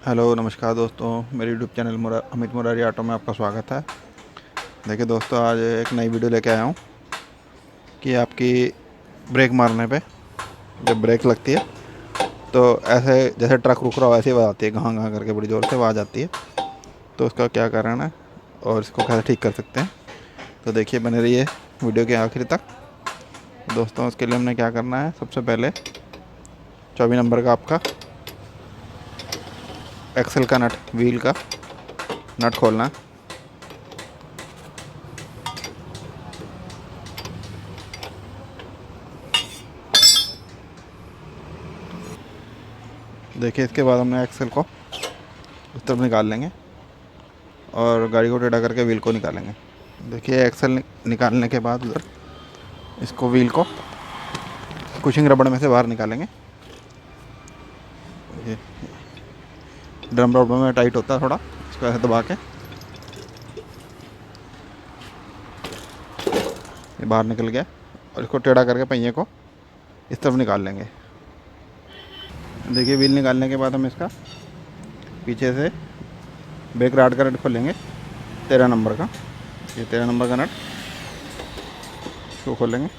Hello नमस्कार दोस्तों, मेरे YouTube channel Amit Murari auto में आपका स्वागत है। देखिए दोस्तों, आज एक नई वीडियो लेके आया हूँ कि आपकी ब्रेक मारने पे जब ब्रेक लगती है तो ऐसे जैसे ट्रक रुक रहा हो ऐसे ही आवाज़ आती है, घाँ घाँ करके बड़ी ज़ोर से आवाज़ आती है। तो उसका क्या कारण है और इसको कैसे ठीक कर सकते हैं, तो देखिए बने रहिए वीडियो के आखिर तक। दोस्तों, उसके लिए हमने क्या करना है, सबसे पहले 24 नंबर का आपका एक्सल का नट, व्हील का नट खोलना है। देखिए, इसके बाद हमने एक्सल को उस तरफ निकाल लेंगे और गाड़ी को टेढ़ा करके व्हील को निकालेंगे। देखिए, एक्सल निकालने के बाद उधर इसको व्हील को कुशिंग रबड़ में से बाहर निकालेंगे। ये ड्रम रबड़ में टाइट होता है थोड़ा, इसको ऐसे दबा के ये बाहर निकल गया और इसको टेढ़ा करके पहिए को इस तरफ निकाल लेंगे। देखिए, व्हील निकालने के बाद हम इसका पीछे से ब्रेक राड का नट खोलेंगे, 13 नंबर का। ये 13 नंबर का नट, इसको खोलेंगे।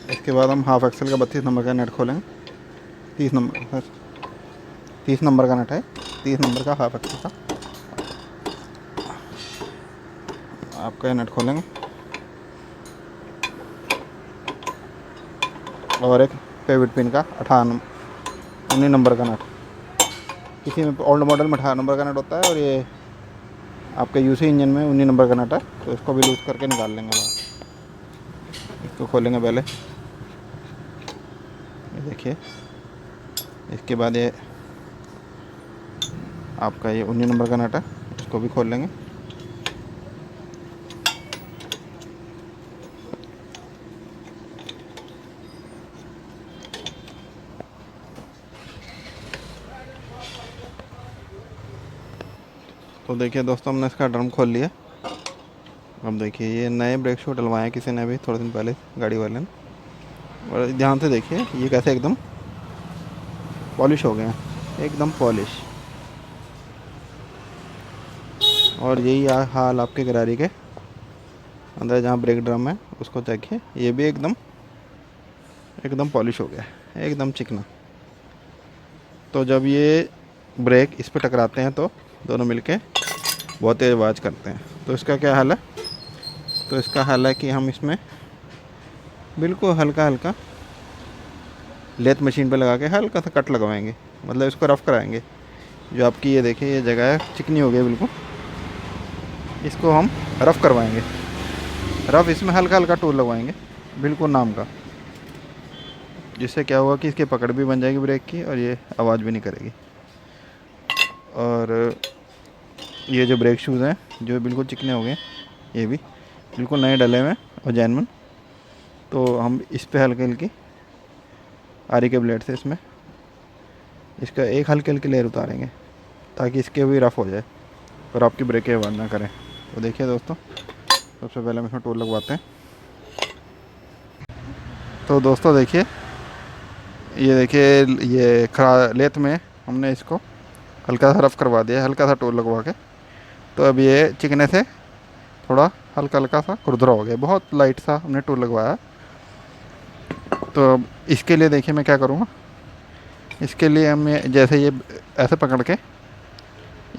इसके बाद हम हाफ एक्सल का 32 नंबर का नट खोलेंगे। 30 नंबर का नट है, 30 नंबर का हाफ एक्सल का आपका नट खोलेंगे। और एक पेविट पिन का 19 नंबर का नट, किसी में ओल्ड मॉडल में 18 नंबर का नट होता है और ये आपके यूसी इंजन में 19 नंबर का नट है। तो इसको भी लूज़ करके निकाल लेंगे बाहर। इसको खोलेंगे पहले, ये देखिए। इसके बाद ये आपका ये 19 नंबर का नट है, इसको भी खोल लेंगे। तो देखिए दोस्तों, हमने इसका ड्रम खोल लिया। अब देखिए, ये नए ब्रेक शू डलवाए हैं किसी ने भी थोड़े दिन पहले, गाड़ी वाले ने। और ध्यान से देखिए ये कैसे एकदम पॉलिश हो गए हैं, एकदम पॉलिश। और यही हाल आपके गरारी के अंदर जहाँ ब्रेक ड्रम है उसको देखिए, ये भी एकदम एकदम पॉलिश हो गया है, एकदम चिकना। तो जब ये ब्रेक इस पर टकराते हैं तो दोनों मिलके बहुत तेज़ आवाज़ करते हैं। तो इसका क्या हल है, तो इसका हल है कि हम इसमें बिल्कुल हल्का हल्का लेथ मशीन पे लगा के हल्का सा कट लगवाएंगे, मतलब इसको रफ़ कराएंगे। जो आपकी ये देखिए ये जगह है चिकनी हो गई बिल्कुल, इसको हम रफ़ करवाएंगे। रफ़ इसमें हल्का हल्का टूल लगवाएंगे बिल्कुल नाम का, जिससे क्या होगा कि इसकी पकड़ भी बन जाएगी ब्रेक की और ये आवाज़ भी नहीं करेगी। और ये जो ब्रेक शूज़ हैं जो बिल्कुल चिकने हो गए, ये भी बिल्कुल नए डले हुए और जैनवन। तो हम इस पे हल्के हल्की आरी के ब्लेड से इसमें इसका एक हल्के हल्के लेयर उतारेंगे ताकि इसके भी रफ़ हो जाए और आपकी ब्रेकें आवाज़ ना करें। तो देखिए दोस्तों, सबसे पहले हम इसमें टूल लगवाते हैं। तो दोस्तों देखिए, ये देखिए ये खरा लेथ में हमने इसको हल्का सा रफ़ करवा दिया, हल्का सा टूल लगवा के। तो अब ये चिकने से थोड़ा हल्का हल्का सा खुरदुरा हो गया, बहुत लाइट सा हमने टूल लगवाया। तो अब इसके लिए देखिए मैं क्या करूँगा, इसके लिए हम जैसे ये ऐसे पकड़ के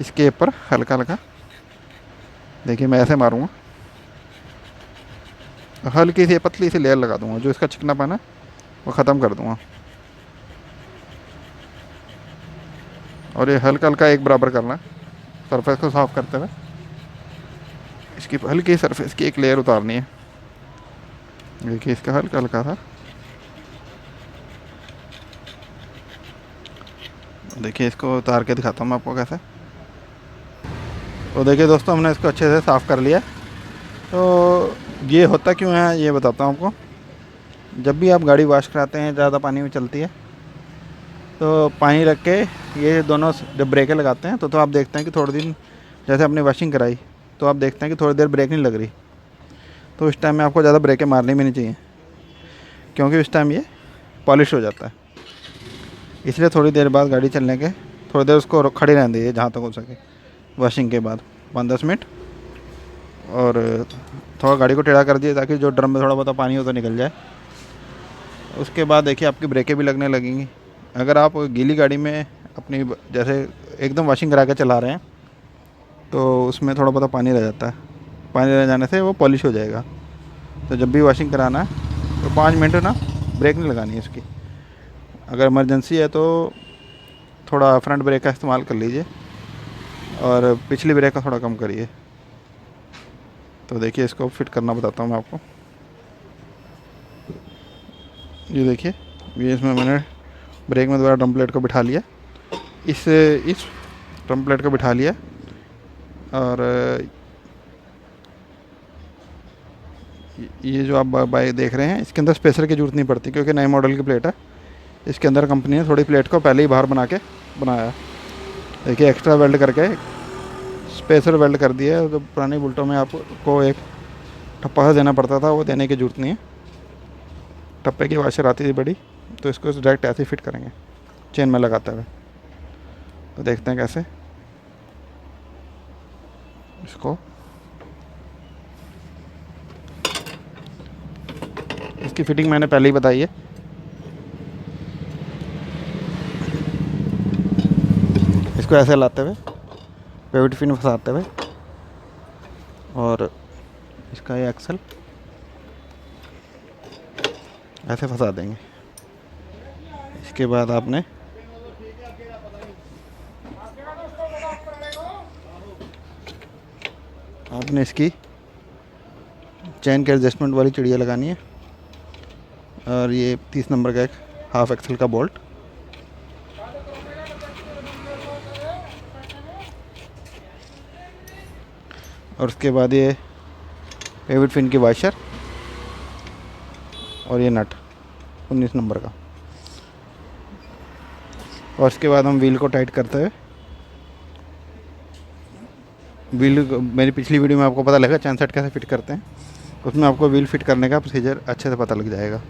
इसके ऊपर हल्का हल्का देखिए मैं ऐसे मारूँगा, हल्की सी पतली सी लेयर लगा दूँगा, जो इसका चिकनापन है वो ख़त्म कर दूँगा। और ये हल्का हल्का एक बराबर करना है, सरफेस को साफ़ करते हुए इसकी हल्की सरफेस की एक लेयर उतारनी है। देखिए इसका हल्का हल्का था, देखिए इसको उतार के दिखाता हूँ मैं आपको कैसे। तो देखिए दोस्तों, हमने इसको अच्छे से साफ़ कर लिया। तो ये होता क्यों है ये बताता हूँ आपको। जब भी आप गाड़ी वॉश कराते हैं, ज़्यादा पानी में चलती है, तो पानी रख के ये दोनों जब ब्रेकें लगाते हैं तो आप देखते हैं कि थोड़े दिन जैसे आपने वॉशिंग कराई तो आप देखते हैं कि थोड़ी देर ब्रेक नहीं लग रही। तो इस टाइम में आपको ज़्यादा ब्रेकें मारनी भी नहीं चाहिए, क्योंकि इस टाइम ये पॉलिश हो जाता है। इसलिए थोड़ी देर बाद गाड़ी चलने के थोड़ी देर उसको खड़ी रहने दीजिए जहाँ तक हो सके, वॉशिंग के बाद 5-10 मिनट। और थोड़ा गाड़ी को टेढ़ा कर दिए ताकि जो ड्रम में थोड़ा बहुत पानी हो तो निकल जाए। उसके बाद देखिए आपकी ब्रेकें भी लगने लगेंगी। अगर आप गीली गाड़ी में अपनी जैसे एकदम वॉशिंग करा के चला रहे हैं तो उसमें थोड़ा बहुत पानी रह जाता है, पानी रह जाने से वो पॉलिश हो जाएगा। तो जब भी वॉशिंग कराना है तो 5 मिनट ना ब्रेक नहीं लगानी है इसकी। अगर इमरजेंसी है तो थोड़ा फ्रंट ब्रेक का इस्तेमाल कर लीजिए और पिछली ब्रेक का थोड़ा कम करिए। तो देखिए इसको फिट करना बताता हूँ मैं आपको। ये देखिए, ये इसमें मैंने ब्रेक में दोबारा ड्रम प्लेट को बिठा लिया, इस ड्रम प्लेट को बिठा लिया। और ये जो आप बाइक देख रहे हैं इसके अंदर स्पेसर की ज़रूरत नहीं पड़ती, क्योंकि नए मॉडल की प्लेट है। इसके अंदर कंपनी ने थोड़ी प्लेट को पहले ही बाहर बना के बनाया। देखिए एक्स्ट्रा वेल्ड करके स्पेसर वेल्ड कर दिया है। तो पुरानी बुल्टों में आपको एक ठप्पा सा देना पड़ता था, वो देने की ज़रूरत नहीं है। ठप्पे की वाशर आती थी बड़ी, तो इसको डायरेक्ट ऐसे ही फिट करेंगे चेन में लगाते हुए। तो देखते हैं कैसे इसको। इसकी फिटिंग मैंने पहले ही बताई है। इसको ऐसे लाते हुए पेविट पिन फंसाते हुए और इसका ये एक्सल ऐसे फंसा देंगे। इसके बाद आपने इसकी चैन के एडजस्टमेंट वाली चिड़िया लगानी है। और ये 30 नंबर का एक हाफ एक्सल का बोल्ट। और उसके बाद ये पेविट पिन की वाशर और ये नट 19 नंबर का। और उसके बाद हम व्हील को टाइट करते हुए, व्हील मेरी पिछली वीडियो में आपको पता लगा चैन सेट कैसे फिट करते हैं, उसमें आपको व्हील फिट करने का प्रोसीजर अच्छे से पता लग जाएगा।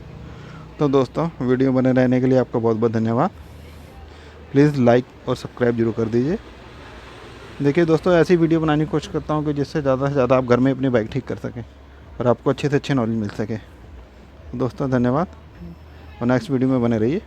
तो दोस्तों वीडियो बने रहने के लिए आपका बहुत बहुत धन्यवाद। प्लीज़ लाइक और सब्सक्राइब जरूर कर दीजिए। देखिए दोस्तों, ऐसी वीडियो बनाने की कोशिश करता हूँ कि जिससे ज़्यादा से ज़्यादा आप घर में अपनी बाइक ठीक कर सकें और आपको अच्छे से अच्छे नॉलेज मिल सके। दोस्तों धन्यवाद और नेक्स्ट वीडियो में बने रहिए।